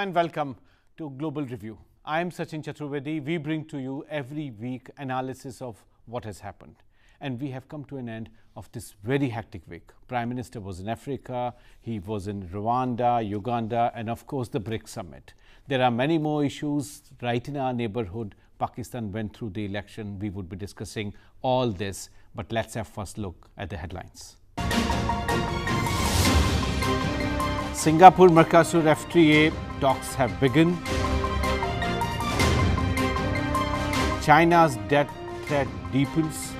and welcome to Global Review. I am Sachin Chaturvedi. We bring to you every week analysis of what has happened. And we have come to an end of this very hectic week. Prime Minister was in Africa, he was in Rwanda, Uganda, and of course the BRICS summit. There are many more issues right in our neighborhood. Pakistan went through the election. We would be discussing all this, but let's have first look at the headlines. Singapore Mercosur FTA talks have begun. China's debt threat deepens.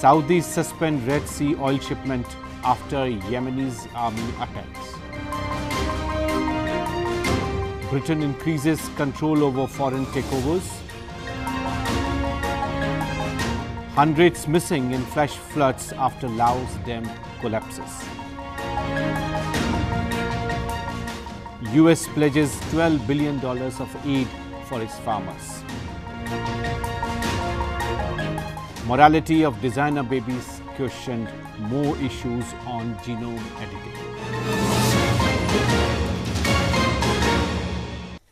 Saudis suspend Red Sea oil shipment after Yemeni's army attacks. Britain increases control over foreign takeovers. Hundreds missing in flash floods after Laos dam collapses. US pledges $12 billion of aid for its farmers. Morality of designer babies questioned. More issues on genome editing.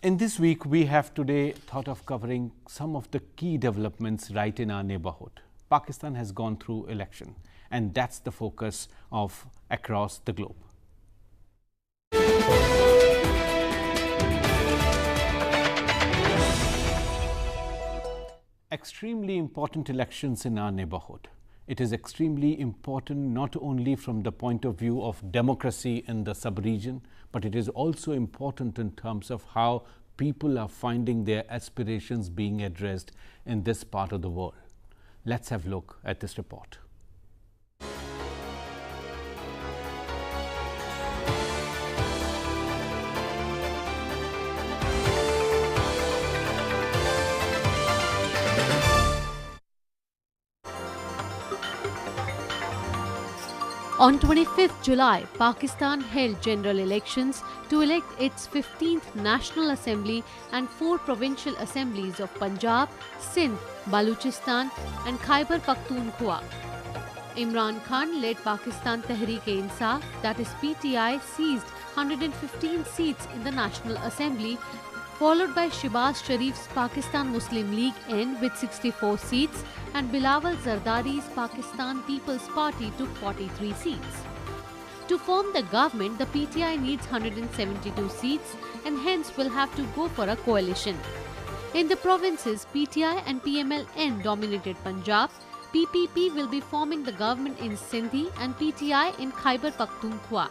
In this week, we have today thought of covering some of the key developments right in our neighborhood. Pakistan has gone through election, and that's the focus of across the globe. Extremely important elections in our neighborhood. It is extremely important not only from the point of view of democracy in the sub-region, but it is also important in terms of how people are finding their aspirations being addressed in this part of the world. Let's have a look at this report. On 25th July, Pakistan held general elections to elect its 15th National Assembly and 4 provincial assemblies of Punjab, Sindh, Baluchistan and Khyber Pakhtunkhwa. Imran Khan led Pakistan Tehreek-e-Insaf, that is PTI, seized 115 seats in the National Assembly, followed by Shehbaz Sharif's Pakistan Muslim League N with 64 seats and Bilawal Zardari's Pakistan People's Party took 43 seats. To form the government, the PTI needs 172 seats and hence will have to go for a coalition. In the provinces, PTI and PML-N dominated Punjab. PPP will be forming the government in Sindhi and PTI in Khyber Pakhtunkhwa.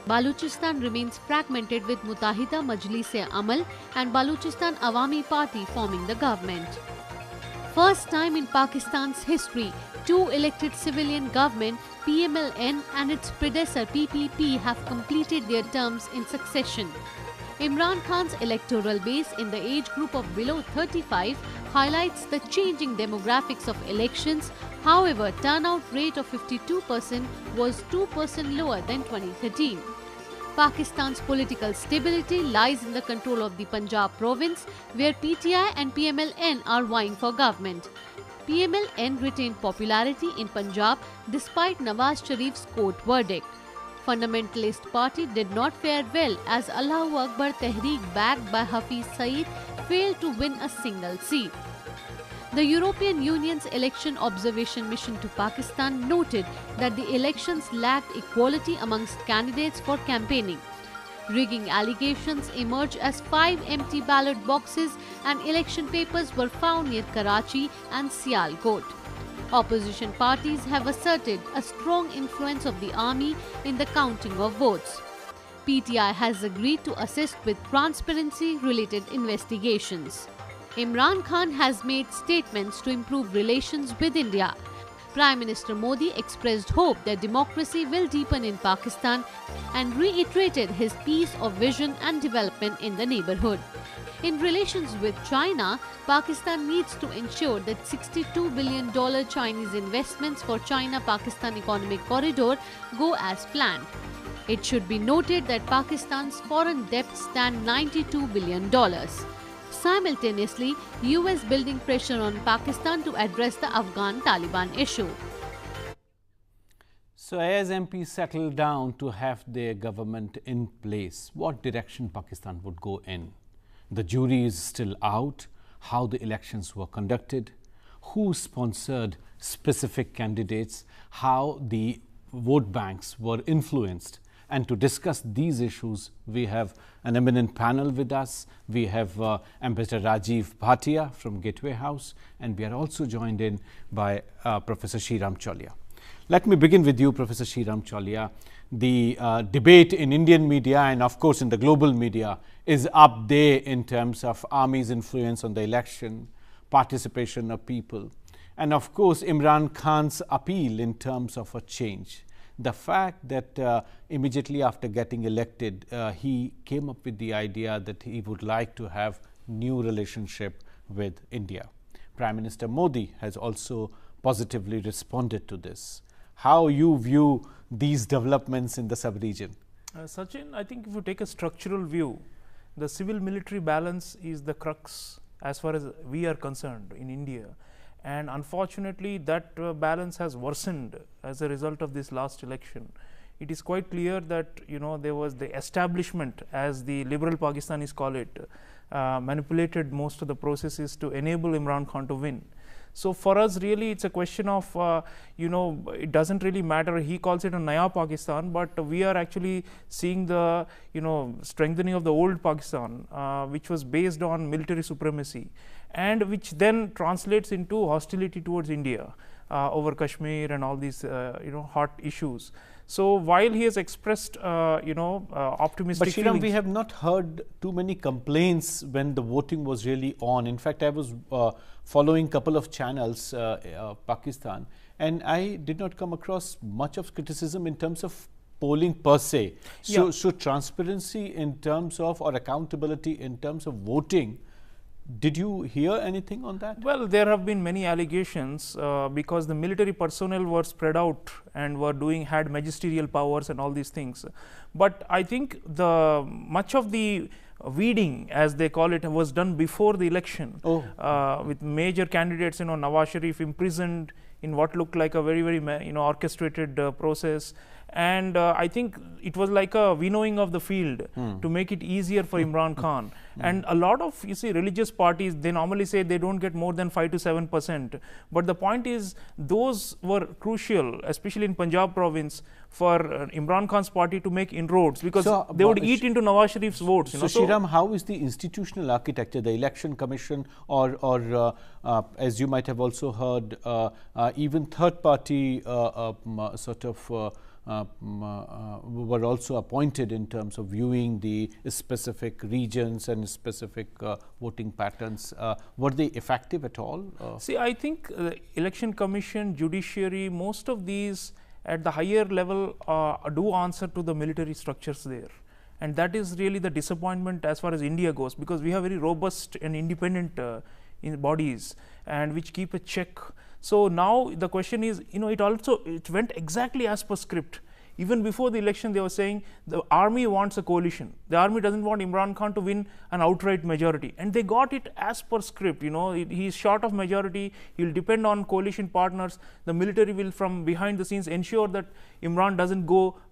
Baluchistan remains fragmented with Muttahida Majlis-e-Amal and Baluchistan Awami Party forming the government. First time in Pakistan's history, 2 elected civilian government, PML-N and its predecessor PPP have completed their terms in succession. Imran Khan's electoral base in the age group of below 35 highlights the changing demographics of elections. However, turnout rate of 52% was 2% lower than 2013. Pakistan's political stability lies in the control of the Punjab province, where PTI and PML-N are vying for government. PML-N retained popularity in Punjab despite Nawaz Sharif's court verdict. Fundamentalist party did not fare well as Allahu Akbar Tehreek backed by Hafiz Saeed failed to win a single seat. The European Union's election observation mission to Pakistan noted that the elections lacked equality amongst candidates for campaigning. Rigging allegations emerged as 5 empty ballot boxes and election papers were found near Karachi and Sialkot. Opposition parties have asserted a strong influence of the army in the counting of votes. PTI has agreed to assist with transparency-related investigations. Imran Khan has made statements to improve relations with India. Prime Minister Modi expressed hope that democracy will deepen in Pakistan and reiterated his piece of vision and development in the neighborhood. In relations with China, Pakistan needs to ensure that $62 billion Chinese investments for China-Pakistan Economic Corridor go as planned. It should be noted that Pakistan's foreign debt stands $92 billion. Simultaneously, US building pressure on Pakistan to address the Afghan Taliban issue. So as MPs settle down to have their government in place, what direction Pakistan would go in? The jury is still out. How the elections were conducted, who sponsored specific candidates, how the vote banks were influenced. And to discuss these issues, we have an eminent panel with us. We have Ambassador Rajiv Bhatia from Gateway House, and we are also joined in by Professor Shriram Cholia. Let me begin with you, Professor Shriram Cholia. The debate in Indian media and of course in the global media is up there in terms of army's influence on the election, participation of people, and of course Imran Khan's appeal in terms of a change. The fact that immediately after getting elected, he came up with the idea that he would like to have new relationship with India. Prime Minister Modi has also positively responded to this. How you view these developments in the sub-region? Sachin, I think if you take a structural view, the civil-military balance is the crux as far as we are concerned in India. And unfortunately, that balance has worsened as a result of this last election. It is quite clear that there was the establishment, as the liberal Pakistanis call it, manipulated most of the processes to enable Imran Khan to win. So for us, really, it's a question of, it doesn't really matter. He calls it a Naya Pakistan, but we are actually seeing the, strengthening of the old Pakistan, which was based on military supremacy, and which then translates into hostility towards India over Kashmir and all these, hot issues. So while he has expressed, optimistic but Shriram, we have not heard too many complaints when the voting was really on. In fact, I was following a couple of channels, Pakistan, and I did not come across much of criticism in terms of polling per se. So, yeah. So transparency in terms of, or accountability in terms of voting, did you hear anything on that? Well, there have been many allegations because the military personnel were spread out and had magisterial powers and all these things. But I think much of the weeding, as they call it, was done before the election. With major candidates, Nawaz Sharif imprisoned in what looked like a very, very orchestrated process. And I think it was like a winnowing of the field to make it easier for Imran Khan. And a lot of, religious parties, they normally say they don't get more than 5 to 7%. But the point is, those were crucial, especially in Punjab province, for Imran Khan's party to make inroads, because they would eat into Nawaz Sharif's votes. So Shriram, how is the institutional architecture, the election commission, or as you might have also heard, even third party were also appointed in terms of viewing the specific regions and specific voting patterns. Were they effective at all? See, I think election commission, judiciary, most of these at the higher level do answer to the military structures there. And that is really the disappointment as far as India goes, because we have very robust and independent bodies and which keep a check. So now the question is, it went exactly as per script. Even before the election, they were saying the army wants a coalition. The army doesn't want Imran Khan to win an outright majority. And they got it as per script. He's short of majority. He'll depend on coalition partners. The military will, from behind the scenes, ensure that Imran doesn't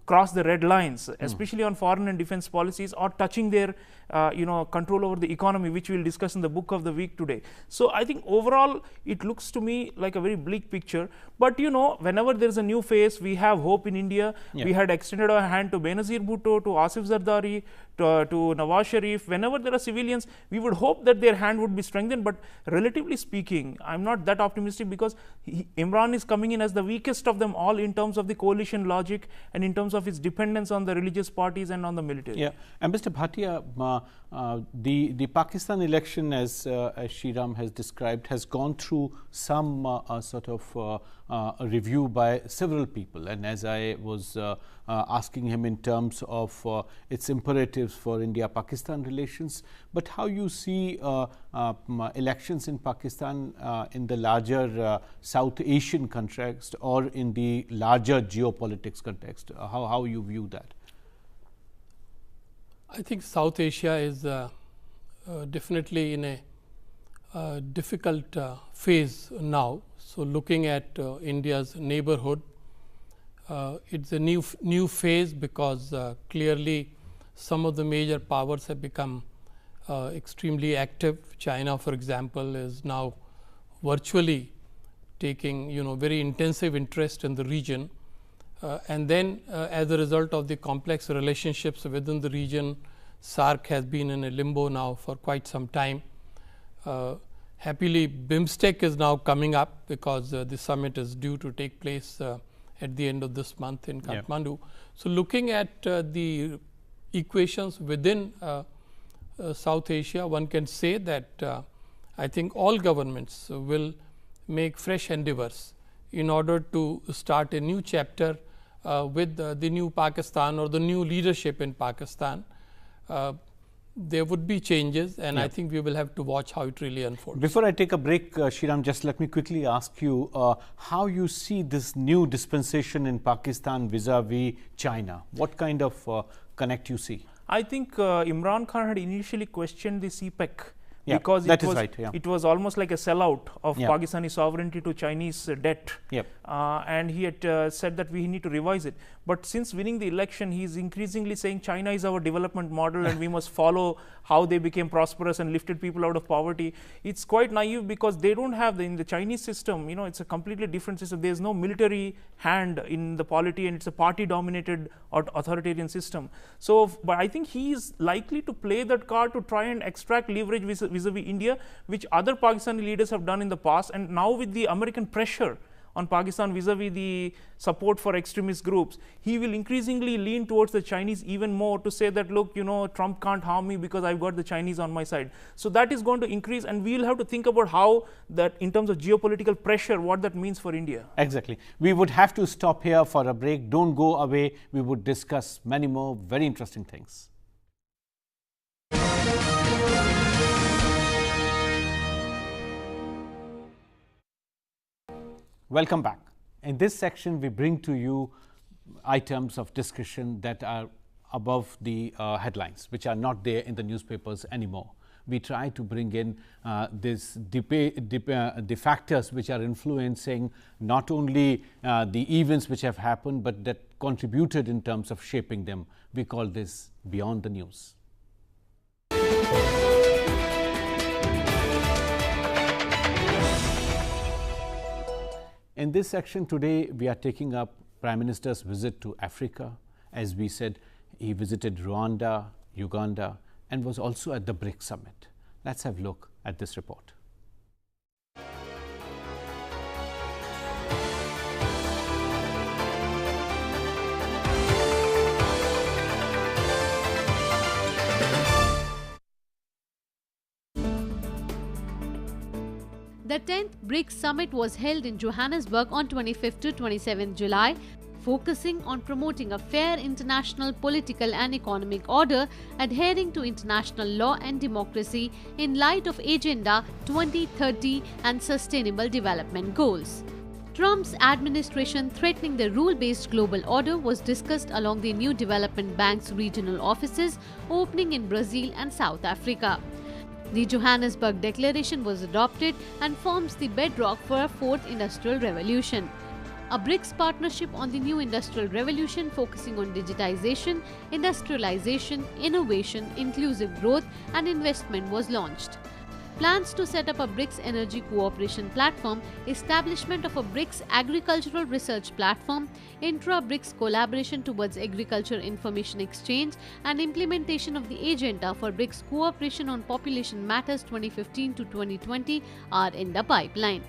cross the red lines, especially on foreign and defense policies, or touching their control over the economy, which we'll discuss in the book of the week today. So I think overall it looks to me like a very bleak picture. But whenever there's a new phase, we have hope in India. We had extended our hand to Benazir Bhutto, to Asif Zardari, to Nawaz Sharif. Whenever there are civilians, we would hope that their hand would be strengthened. But relatively speaking, I'm not that optimistic, because Imran is coming in as the weakest of them all in terms of the coalition logic and in terms of its dependence on the religious parties and on the military. Yeah, and Mr. Bhatia, the Pakistan election, as Shriram has described, has gone through some a review by several people, and as I was asking him in terms of its imperatives for India-Pakistan relations, but how you see elections in Pakistan in the larger South Asian context, or in the larger geopolitics context, how you view that? I think South Asia is definitely in a difficult phase now. So, looking at India's neighborhood, It's a new phase because clearly some of the major powers have become extremely active. China, for example, is now virtually taking very intensive interest in the region, and then as a result of the complex relationships within the region, SAARC has been in a limbo now for quite some time. Happily, BIMSTEC is now coming up because the summit is due to take place at the end of this month in Kathmandu. Yeah. So, looking at the equations within South Asia, one can say that I think all governments will make fresh endeavors in order to start a new chapter with the new Pakistan or the new leadership in Pakistan. There would be changes, and I think we will have to watch how it really unfolds. Before I take a break, Shriram, just let me quickly ask you how you see this new dispensation in Pakistan vis-a-vis China. What kind of connect you see? I think Imran Khan had initially questioned the CPEC. Yeah, because it was almost like a sellout of Pakistani sovereignty to Chinese debt. Yep. And he had said that we need to revise it. But since winning the election, he is increasingly saying China is our development model and we must follow how they became prosperous and lifted people out of poverty. It's quite naive because they don't have, in the Chinese system, it's a completely different system. There's no military hand in the polity, and it's a party-dominated authoritarian system. So, but I think he is likely to play that card to try and extract leverage vis-a-vis India, which other Pakistani leaders have done in the past. And now with the American pressure on Pakistan vis-a-vis the support for extremist groups, he will increasingly lean towards the Chinese even more to say that, look, Trump can't harm me because I've got the Chinese on my side. So that is going to increase, and we'll have to think about how that, in terms of geopolitical pressure, what that means for India. Exactly. We would have to stop here for a break. Don't go away. We would discuss many more very interesting things. Welcome back. In this section, we bring to you items of discussion that are above the headlines, which are not there in the newspapers anymore. We try to bring in the factors which are influencing not only the events which have happened, but that contributed in terms of shaping them. We call this Beyond the News. In this section today, we are taking up Prime Minister's visit to Africa. As we said, he visited Rwanda, Uganda, and was also at the BRICS summit. Let's have a look at this report. The 10th BRICS Summit was held in Johannesburg on 25th to 27th July, focusing on promoting a fair international political and economic order, adhering to international law and democracy in light of Agenda 2030 and Sustainable Development Goals. Trump's administration threatening the rule-based global order was discussed along the new development bank's regional offices opening in Brazil and South Africa. The Johannesburg Declaration was adopted and forms the bedrock for a fourth industrial revolution. A BRICS partnership on the new industrial revolution focusing on digitization, industrialization, innovation, inclusive growth and investment was launched. Plans to set up a BRICS energy cooperation platform, establishment of a BRICS agricultural research platform, intra-BRICS collaboration towards agriculture information exchange and implementation of the agenda for BRICS cooperation on population matters 2015 to 2020 are in the pipeline.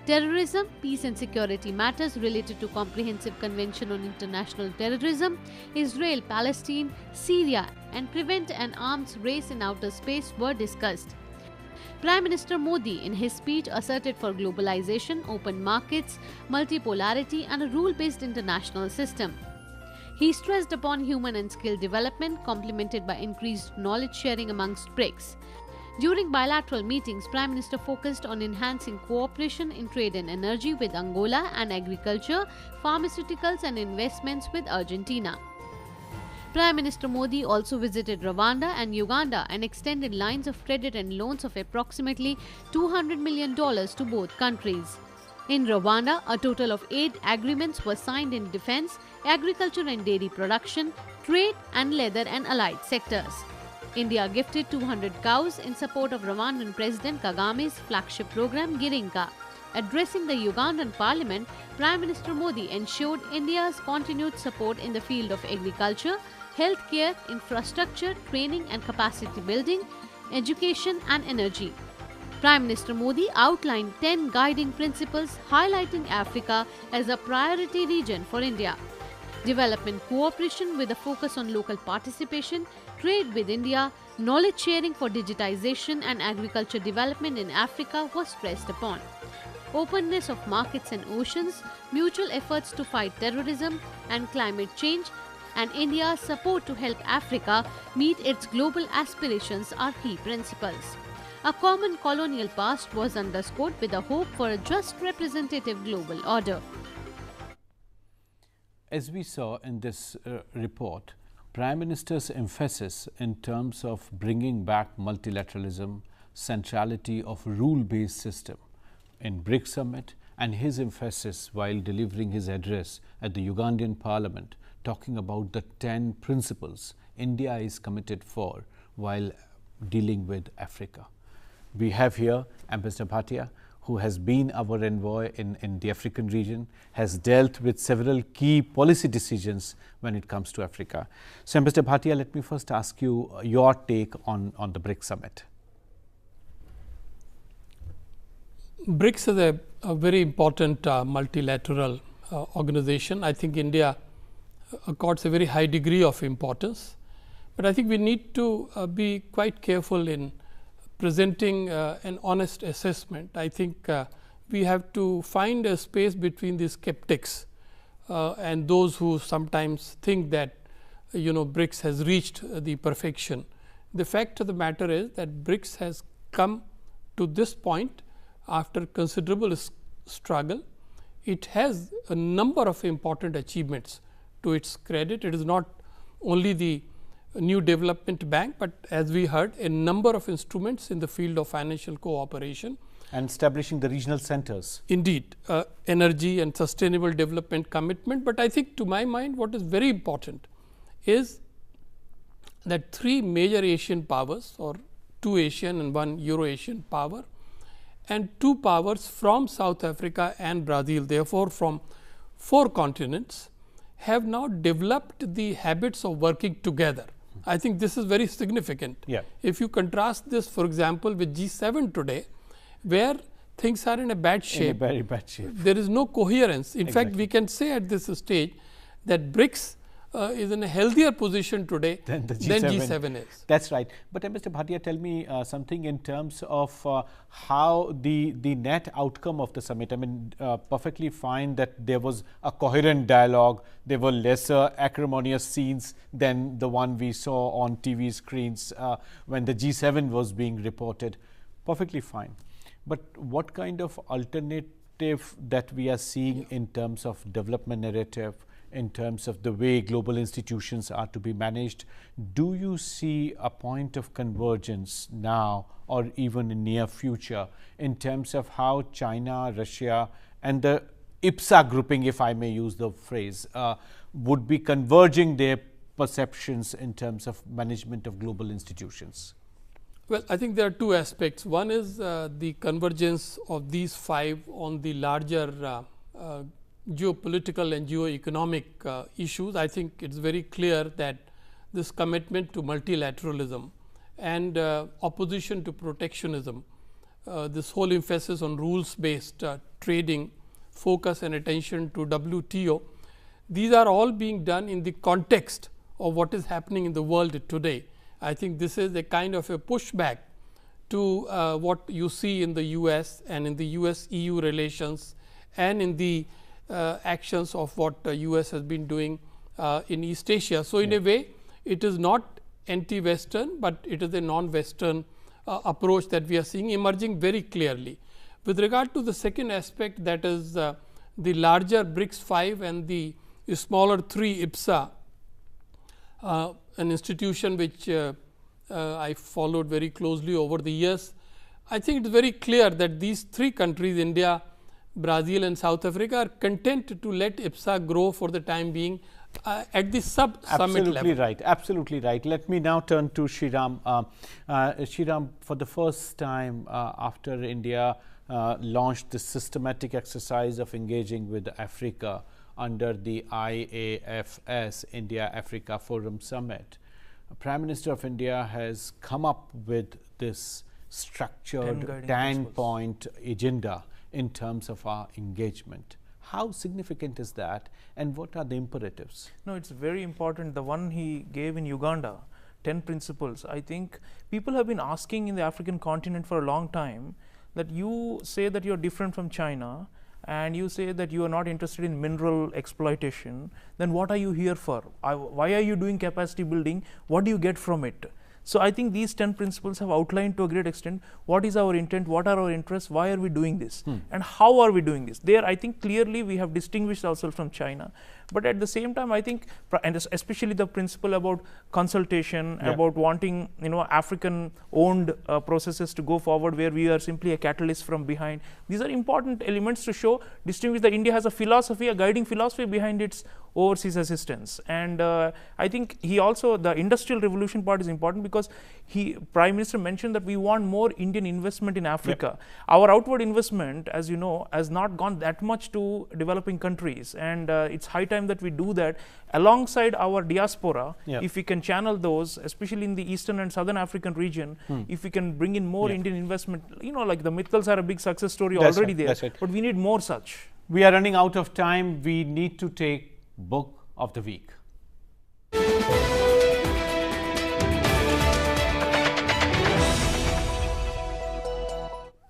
Terrorism, peace and security matters related to Comprehensive Convention on International Terrorism, Israel, Palestine, Syria and prevent an arms race in outer space were discussed. Prime Minister Modi, in his speech, asserted for globalization, open markets, multipolarity and a rule-based international system. He stressed upon human and skill development, complemented by increased knowledge sharing amongst BRICS. During bilateral meetings, Prime Minister focused on enhancing cooperation in trade and energy with Angola and agriculture, pharmaceuticals and investments with Argentina. Prime Minister Modi also visited Rwanda and Uganda and extended lines of credit and loans of approximately $200 million to both countries. In Rwanda, a total of 8 agreements were signed in defense, agriculture and dairy production, trade and leather and allied sectors. India gifted 200 cows in support of Rwandan President Kagame's flagship program Girinka. Addressing the Ugandan parliament, Prime Minister Modi ensured India's continued support in the field of agriculture, healthcare, infrastructure, training and capacity building, education and energy. Prime Minister Modi outlined 10 guiding principles highlighting Africa as a priority region for India. Development cooperation with a focus on local participation, trade with India, knowledge sharing for digitization and agriculture development in Africa was stressed upon. Openness of markets and oceans, mutual efforts to fight terrorism and climate change, and India's support to help Africa meet its global aspirations are key principles. A common colonial past was underscored with a hope for a just representative global order. As we saw in this report, Prime Minister's emphasis in terms of bringing back multilateralism, centrality of rule-based system in BRICS summit, and his emphasis while delivering his address at the Ugandan parliament talking about the 10 principles India is committed for while dealing with Africa. We have here Ambassador Bhatia, who has been our envoy in the African region, has dealt with several key policy decisions when it comes to Africa. So, Ambassador Bhatia, let me first ask you your take on the BRICS summit. BRICS is a very important multilateral organization. I think India accords a very high degree of importance, but I think we need to be quite careful in presenting an honest assessment. I think we have to find a space between the skeptics and those who sometimes think that BRICS has reached the perfection. The fact of the matter is that BRICS has come to this point after considerable struggle. It has a number of important achievements to its credit. It is not only the new development bank, but as we heard, a number of instruments in the field of financial cooperation and establishing the regional centers. Indeed, energy and sustainable development commitment. But I think to my mind, what is very important is that 3 major Asian powers, or 2 Asian and 1 Euro-Asian power, and 2 powers from South Africa and Brazil, therefore from 4 continents, have now developed the habits of working together. I think this is very significant. Yeah. If you contrast this, for example, with G7 today, where things are in a bad shape, in a very bad shape, there is no coherence. In Exactly. fact, we can say at this stage that BRICS is in a healthier position today than the G7 is. That's right. But Mr. Bhatia, tell me something in terms of how the net outcome of the summit. I mean, perfectly fine that there was a coherent dialogue. There were lesser acrimonious scenes than the one we saw on TV screens when the G7 was being reported. Perfectly fine. But what kind of alternative that we are seeing in terms of development narrative, in terms of the way global institutions are to be managed, do you see a point of convergence now or even in near future in terms of how China, Russia and the IPSA grouping, if I may use the phrase, would be converging their perceptions in terms of management of global institutions? Well, I think there are 2 aspects. One is the convergence of these 5 on the larger geopolitical and geoeconomic issues. I think it is very clear that this commitment to multilateralism and opposition to protectionism, this whole emphasis on rules based trading, focus and attention to WTO, these are all being done in the context of what is happening in the world today. I think this is a kind of a pushback to what you see in the US and in the US-EU relations and in the actions of what US has been doing in East Asia. So, in a way it is not anti-Western, but it is a non-Western approach that we are seeing emerging very clearly. With regard to the second aspect, that is the larger BRICS 5 and the smaller 3 IPSA, an institution which I followed very closely over the years. I think it is very clear that these 3 countries, India, Brazil and South Africa are content to let IPSA grow for the time being at the sub-summit level. Absolutely right. Let me now turn to Shriram. Shriram, for the first time after India launched this systematic exercise of engaging with Africa under the IAFS, India-Africa Forum Summit, Prime Minister of India has come up with this structured 10-point agenda in terms of our engagement. How significant is that, and what are the imperatives? No, it's very important. The one he gave in Uganda, 10 principles, I think people have been asking in the African continent for a long time that you say that you're different from China and you say that you are not interested in mineral exploitation, then what are you here for? Why are you doing capacity building? What do you get from it? So I think these 10 principles have outlined to a great extent what is our intent, what are our interests, why are we doing this, and how are we doing this. There, I think clearly we have distinguished ourselves from China. But at the same time, I think, and especially the principle about consultation, about wanting African-owned processes to go forward, where we are simply a catalyst from behind. These are important elements to distinguish that India has a philosophy, a guiding philosophy behind its overseas assistance. And I think he also, the industrial revolution part is important, because Prime Minister mentioned that we want more Indian investment in Africa. Our outward investment, as you know, has not gone that much to developing countries, and it's high time that we do that alongside our diaspora. If we can channel those, especially in the Eastern and Southern African region, if we can bring in more Indian investment, like the Mittals are a big success story already there, but we need more such. We are running out of time. We need to take Book of the Week.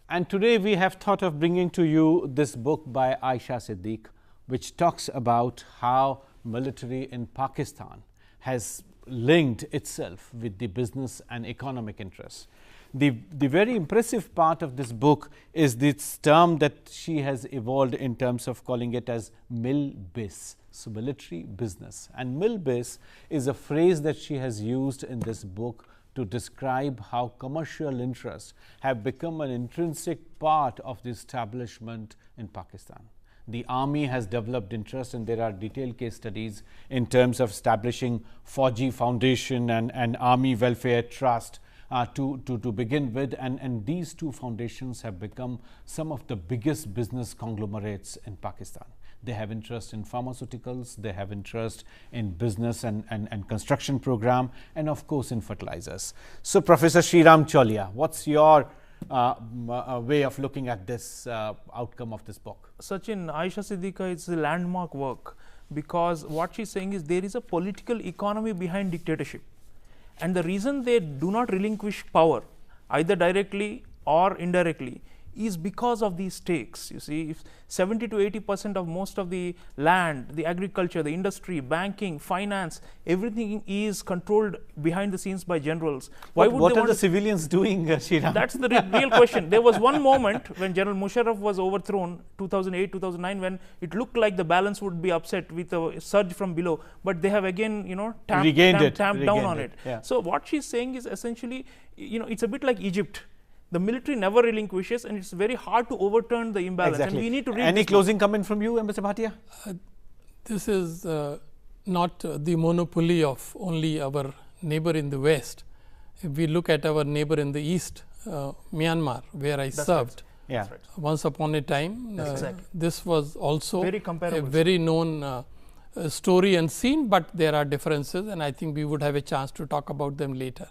And today we have thought of bringing to you this book by Ayesha Siddiqua, which talks about how military in Pakistan has linked itself with the business and economic interests. The very impressive part of this book is this term that she has evolved in terms of calling it as mil-bis, so military business. And mil-bis is a phrase that she has used in this book to describe how commercial interests have become an intrinsic part of the establishment in Pakistan. The army has developed interest, and there are detailed case studies in terms of establishing Fauji Foundation and Army Welfare Trust to begin with, and these two foundations have become some of the biggest business conglomerates in Pakistan. They have interest in pharmaceuticals, they have interest in business and construction program, and of course in fertilizers. So Professor Shriram Cholia, what's your way of looking at this outcome of this book? Sachin, Ayesha Siddiqua is a landmark work, because what she's saying is there is a political economy behind dictatorship. And the reason they do not relinquish power, either directly or indirectly, is because of these stakes. You see, if 70 to 80% of most of the land, the agriculture, the industry, banking, finance, everything is controlled behind the scenes by generals. What are the civilians doing, Shriram? That's the real question. There was one moment when General Musharraf was overthrown, 2008, 2009, when it looked like the balance would be upset with a surge from below, but they have again, tamped down on it. So what she's saying is essentially, it's a bit like Egypt. The military never relinquishes, and it's very hard to overturn the imbalance. Exactly. And we need to read Any closing comment from you, Mr. Bhatia? This is not the monopoly of only our neighbor in the West. If we look at our neighbor in the East, Myanmar, where I served, once upon a time, this was also a very known story and scene, but there are differences, and I think we would have a chance to talk about them later.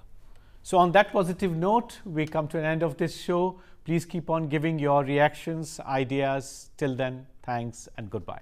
So on that positive note, we come to an end of this show. Please keep on giving your reactions, ideas. Till then, thanks and goodbye.